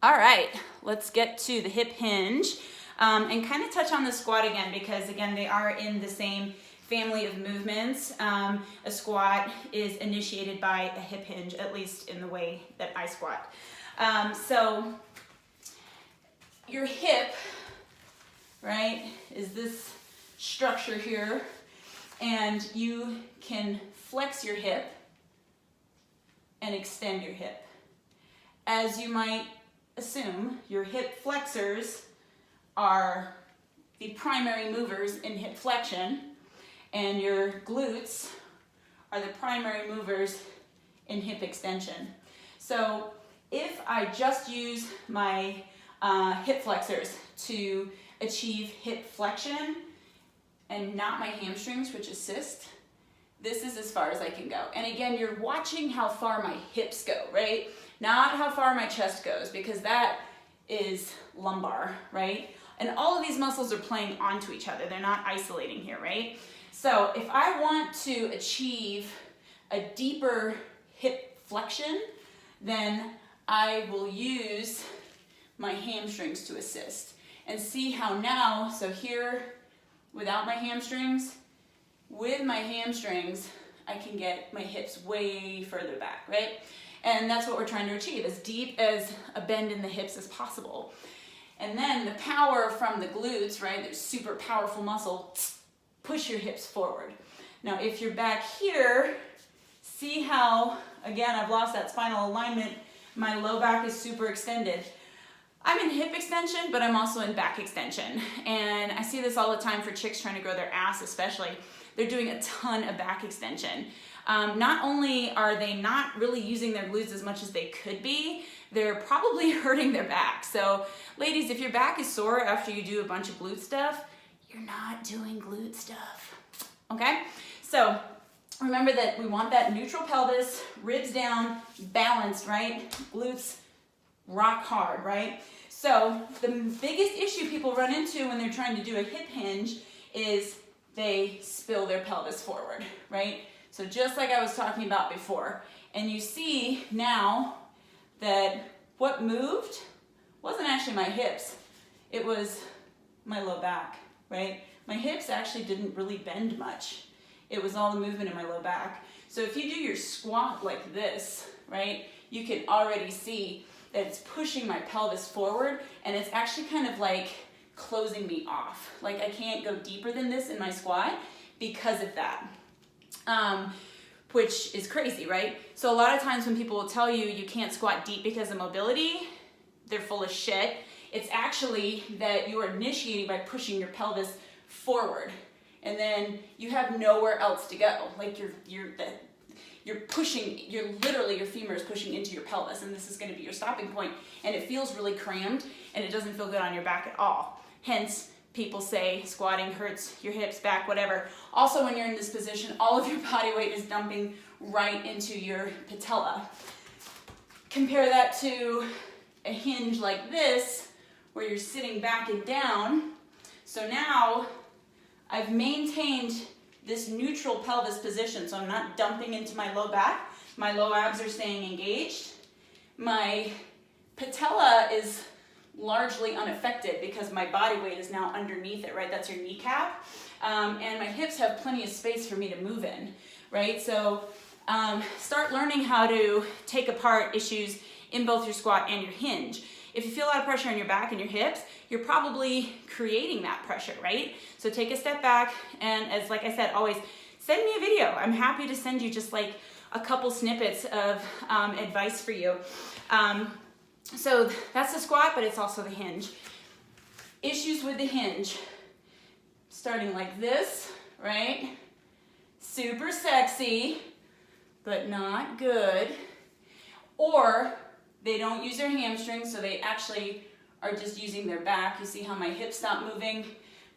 All right, let's get to the hip hinge and kind of touch on the squat again, because again, they are in the same family of movements. A squat is initiated by a hip hinge, at least in the way that I squat. So your hip, right, is this structure here, and you can flex your hip and extend your hip. As you might assume, your hip flexors are the primary movers in hip flexion, and your glutes are the primary movers in hip extension. So if I just use my hip flexors to achieve hip flexion and not my hamstrings, which assist, this is as far as I can go. And again, you're watching how far my hips go, right? Not how far my chest goes, because that is lumbar, right? And all of these muscles are playing onto each other. They're not isolating here, right? So if I want to achieve a deeper hip flexion, then I will use my hamstrings to assist. And see how now, so here, without my hamstrings, with my hamstrings, I can get my hips way further back, right? And that's what we're trying to achieve, as deep as a bend in the hips as possible. And then the power from the glutes, right? There's super powerful muscle, push your hips forward. Now, if you're back here, see how, again, I've lost that spinal alignment. My low back is super extended. I'm in hip extension, but I'm also in back extension. And I see this all the time for chicks trying to grow their ass, especially. They're doing a ton of back extension. Not only are they not really using their glutes as much as they could be, they're probably hurting their back. So ladies, if your back is sore after you do a bunch of glute stuff, you're not doing glute stuff, okay? So remember that we want that neutral pelvis, ribs down, balanced, right? Glutes rock hard, right? So the biggest issue people run into when they're trying to do a hip hinge is they spill their pelvis forward, right? So just like I was talking about before. And you see now that what moved wasn't actually my hips, it was my low back, right? My hips actually didn't really bend much. It was all the movement in my low back. So if you do your squat like this, right, you can already see that it's pushing my pelvis forward, and it's actually kind of like closing me off. Like I can't go deeper than this in my squat because of that, which is crazy, right? So a lot of times when people will tell you you can't squat deep because of mobility, they're full of shit. It's actually that you are initiating by pushing your pelvis forward, and then you have nowhere else to go. Like you're pushing, literally your femur is pushing into your pelvis, and this is going to be your stopping point, and it feels really crammed, and it doesn't feel good on your back at all. Hence, people say squatting hurts your hips, back, whatever. Also, when you're in this position, all of your body weight is dumping right into your patella. Compare that to a hinge like this, where you're sitting back and down. So now, I've maintained this neutral pelvis position, so I'm not dumping into my low back. My low abs are staying engaged. My patella is largely unaffected because my body weight is now underneath it, right? That's your kneecap. And my hips have plenty of space for me to move in, right? So start learning how to take apart issues in both your squat and your hinge. If you feel a lot of pressure on your back and your hips, you're probably creating that pressure, right? So take a step back, and as like I said, always send me a video. I'm happy to send you just like a couple snippets of advice for you. So that's the squat, but it's also the hinge. Issues with the hinge. Starting like this, right? Super sexy, but not good. Or they don't use their hamstrings, so they actually are just using their back. You see how my hips stop moving?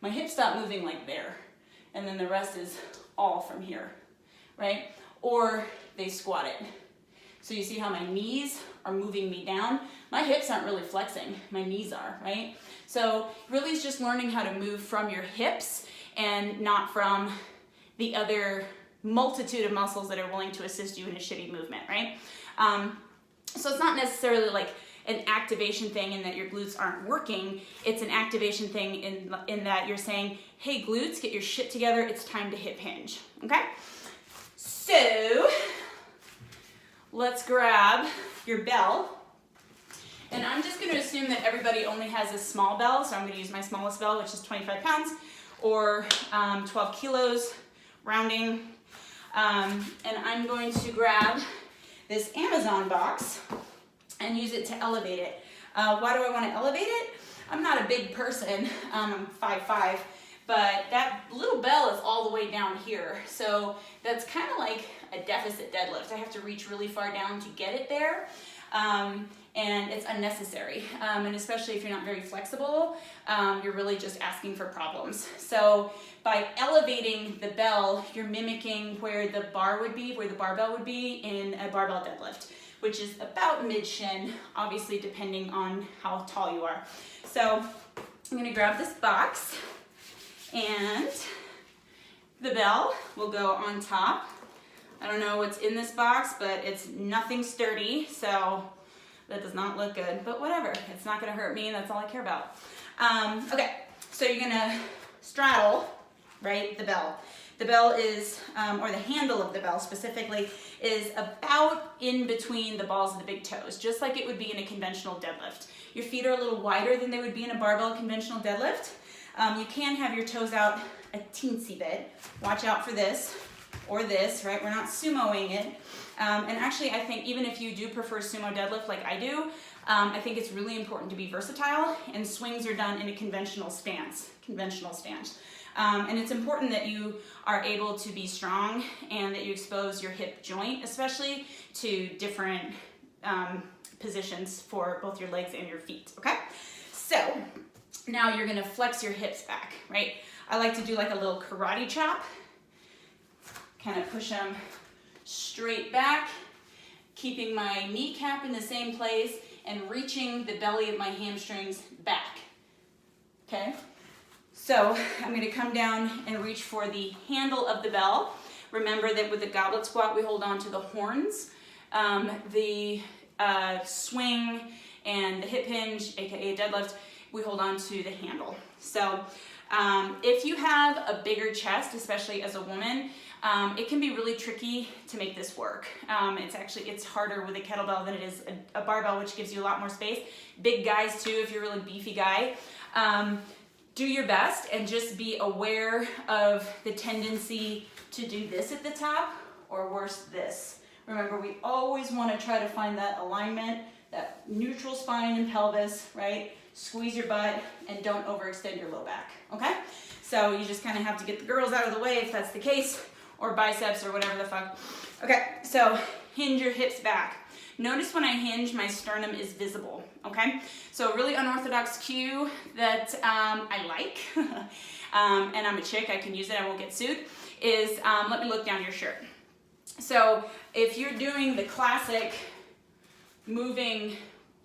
My hips stop moving like there, and then the rest is all from here, right? Or they squat it. So you see how my knees are moving me down? My hips aren't really flexing, my knees are, right? So really it's just learning how to move from your hips and not from the other multitude of muscles that are willing to assist you in a shitty movement, right? So it's not necessarily like an activation thing in that your glutes aren't working. It's an activation thing in that you're saying, hey glutes, get your shit together, it's time to hip hinge, okay? So let's grab your bell. And I'm just gonna assume that everybody only has a small bell, so I'm gonna use my smallest bell, which is 25 pounds, or 12 kilos, rounding. And I'm going to grab this Amazon box and use it to elevate it. Why do I want to elevate it? I'm not a big person, I'm 5'5", but that little bell is all the way down here. So that's kind of like a deficit deadlift. I have to reach really far down to get it there. And it's unnecessary. And especially if you're not very flexible, you're really just asking for problems. So by elevating the bell, you're mimicking where the bar would be, where the barbell would be in a barbell deadlift, which is about mid-shin, obviously depending on how tall you are. So I'm gonna grab this box and the bell will go on top. I don't know what's in this box, but it's nothing sturdy, so that does not look good, but whatever. It's not gonna hurt me, and that's all I care about. Okay, so you're gonna straddle, right, the bell. The bell is, or the handle of the bell specifically, is about in between the balls of the big toes, just like it would be in a conventional deadlift. Your feet are a little wider than they would be in a barbell conventional deadlift. You can have your toes out a teensy bit. Watch out for this, or this, right? We're not sumoing it. And actually, I think even if you do prefer sumo deadlift like I do, I think it's really important to be versatile, and swings are done in a conventional stance. And it's important that you are able to be strong and that you expose your hip joint, especially, to different positions for both your legs and your feet, okay? So now you're gonna flex your hips back, right? I like to do like a little karate chop, kind of push them straight back, keeping my kneecap in the same place and reaching the belly of my hamstrings back, okay? So I'm gonna come down and reach for the handle of the bell. Remember that with the goblet squat, we hold on to the horns. The swing and the hip hinge, AKA deadlift, we hold on to the handle. So if you have a bigger chest, especially as a woman, it can be really tricky to make this work. It's harder with a kettlebell than it is a barbell, which gives you a lot more space. Big guys too, if you're a really beefy guy. Do your best and just be aware of the tendency to do this at the top, or worse, this. Remember, we always want to try to find that alignment, that neutral spine and pelvis, right? Squeeze your butt and don't overextend your low back, okay? So you just kind of have to get the girls out of the way if that's the case, or biceps or whatever the fuck. Okay, so hinge your hips back. Notice when I hinge, my sternum is visible, okay? So a really unorthodox cue that I like, and I'm a chick, I can use it, I won't get sued, is let me look down your shirt. So if you're doing the classic moving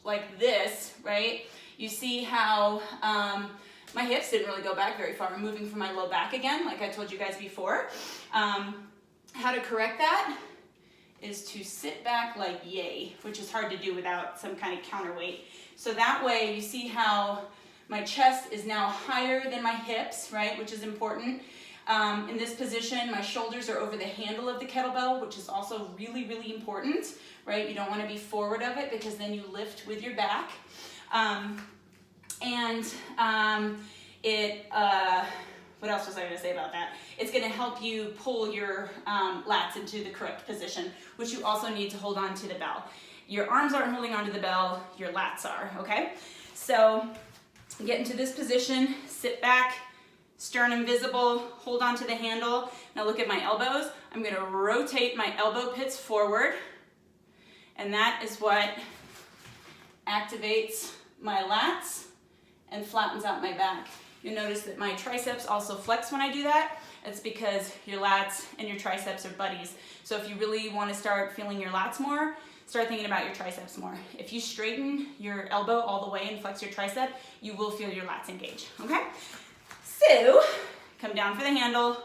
like this, right? You see how my hips didn't really go back very far. I'm moving from my low back again, like I told you guys before. How to correct that is to sit back like yay, which is hard to do without some kind of counterweight. So that way you see how my chest is now higher than my hips, right, which is important. In this position, my shoulders are over the handle of the kettlebell, which is also really, really important, right? You don't want to be forward of it because then you lift with your back. What else was I going to say about that? It's going to help you pull your lats into the correct position, which you also need to hold on to the bell. Your arms aren't holding onto the bell, your lats are, okay? So get into this position, sit back, sternum visible, hold on to the handle. Now look at my elbows. I'm going to rotate my elbow pits forward, and that is what activates my lats and flattens out my back. You'll notice that my triceps also flex when I do that. It's because your lats and your triceps are buddies. So if you really want to start feeling your lats more, start thinking about your triceps more. If you straighten your elbow all the way and flex your tricep, you will feel your lats engage, okay? So, come down for the handle,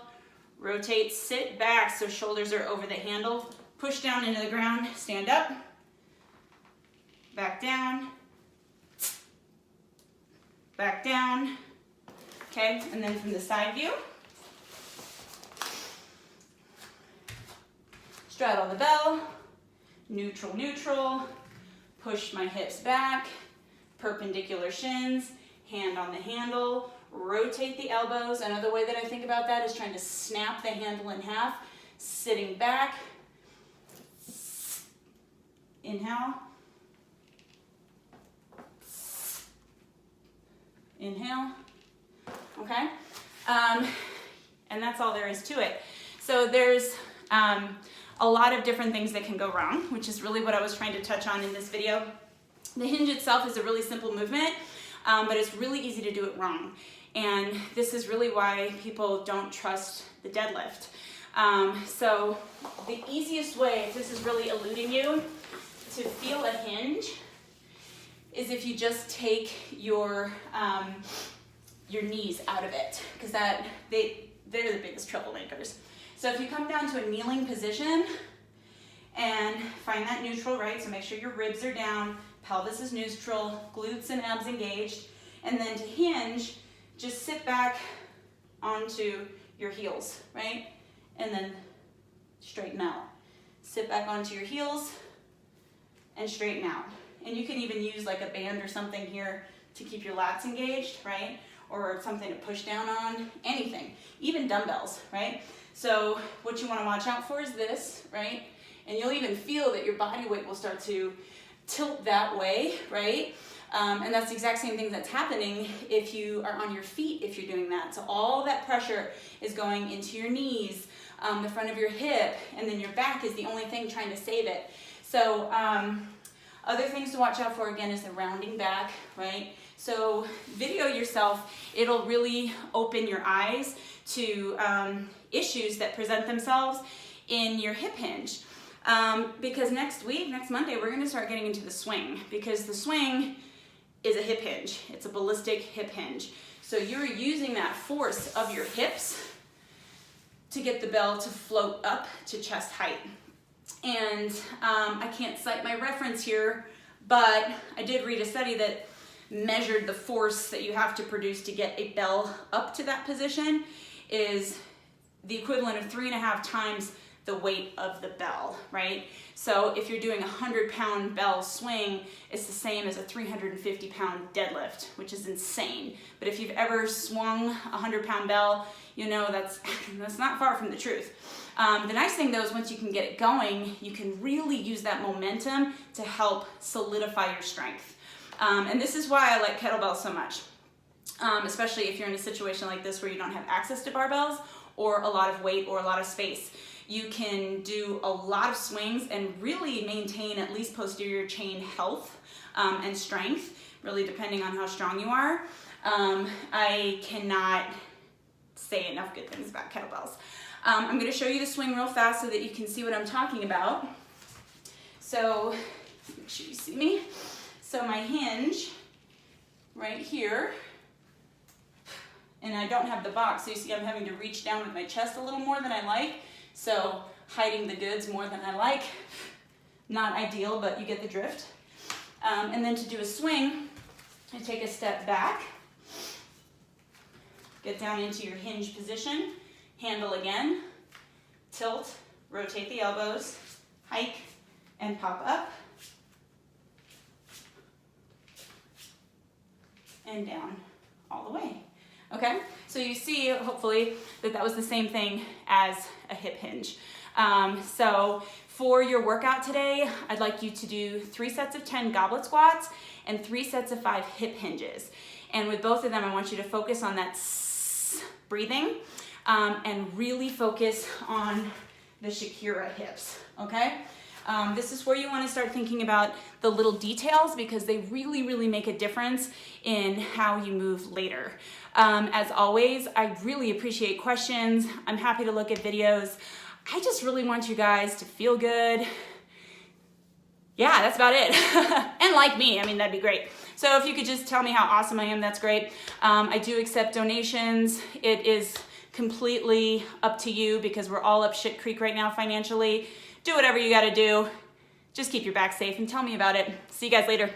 rotate, sit back so shoulders are over the handle, push down into the ground, stand up, back down, back down, okay? And then from the side view, straddle the bell, neutral, neutral, push my hips back, perpendicular shins, hand on the handle, rotate the elbows. Another way that I think about that is trying to snap the handle in half, sitting back, inhale, inhale, okay? And that's all there is to it. So there's a lot of different things that can go wrong, which is really what I was trying to touch on in this video. The hinge itself is a really simple movement, but it's really easy to do it wrong. And this is really why people don't trust the deadlift. So the easiest way, if this is really eluding you, to feel a hinge is if you just take your knees out of it, because they're the biggest troublemakers. So if you come down to a kneeling position and find that neutral, right? So make sure your ribs are down, pelvis is neutral, glutes and abs engaged, and then to hinge, just sit back onto your heels, right? And then straighten out. Sit back onto your heels and straighten out. And you can even use like a band or something here to keep your lats engaged, right? Or something to push down on, anything, even dumbbells, right? So what you want to watch out for is this, right? And you'll even feel that your body weight will start to tilt that way, right? And that's the exact same thing that's happening if you are on your feet, if you're doing that. So all that pressure is going into your knees, the front of your hip, and then your back is the only thing trying to save it. So other things to watch out for, again, is the rounding back, right? So video yourself. It'll really open your eyes to issues that present themselves in your hip hinge. Because next Monday, we're gonna start getting into the swing, because the swing is a hip hinge. It's a ballistic hip hinge. So you're using that force of your hips to get the bell to float up to chest height. And I can't cite my reference here, but I did read a study that measured the force that you have to produce to get a bell up to that position is the equivalent of 3.5 times the weight of the bell, right? So if you're doing a 100-pound bell swing, it's the same as a 350-pound deadlift, which is insane. But if you've ever swung a 100-pound bell, you know that's not far from the truth. The nice thing though is once you can get it going, you can really use that momentum to help solidify your strength. And this is why I like kettlebells so much, especially if you're in a situation like this where you don't have access to barbells or a lot of weight or a lot of space. You can do a lot of swings and really maintain at least posterior chain health and strength, really depending on how strong you are. I cannot say enough good things about kettlebells. I'm going to show you the swing real fast so that you can see what I'm talking about. So make sure you see me. So my hinge right here, and I don't have the box, so you see I'm having to reach down with my chest a little more than I like. So hiding the goods more than I like, not ideal, but you get the drift. And then to do a swing, I take a step back, get down into your hinge position, handle again, tilt, rotate the elbows, hike, and pop up, and down all the way. Okay, so you see, hopefully, that was the same thing as a hip hinge. So for your workout today, I'd like you to do 3 sets of 10 goblet squats and 3 sets of 5 hip hinges. And with both of them, I want you to focus on that breathing and really focus on the Shakira hips, okay? This is where you want to start thinking about the little details because they really, really make a difference in how you move later. As always, I really appreciate questions. I'm happy to look at videos. I just really want you guys to feel good. Yeah, that's about it. And like me, I mean, that'd be great. So if you could just tell me how awesome I am, that's great. I do accept donations. It is completely up to you because we're all up shit creek right now financially. Do whatever you gotta do. Just keep your back safe and tell me about it. See you guys later.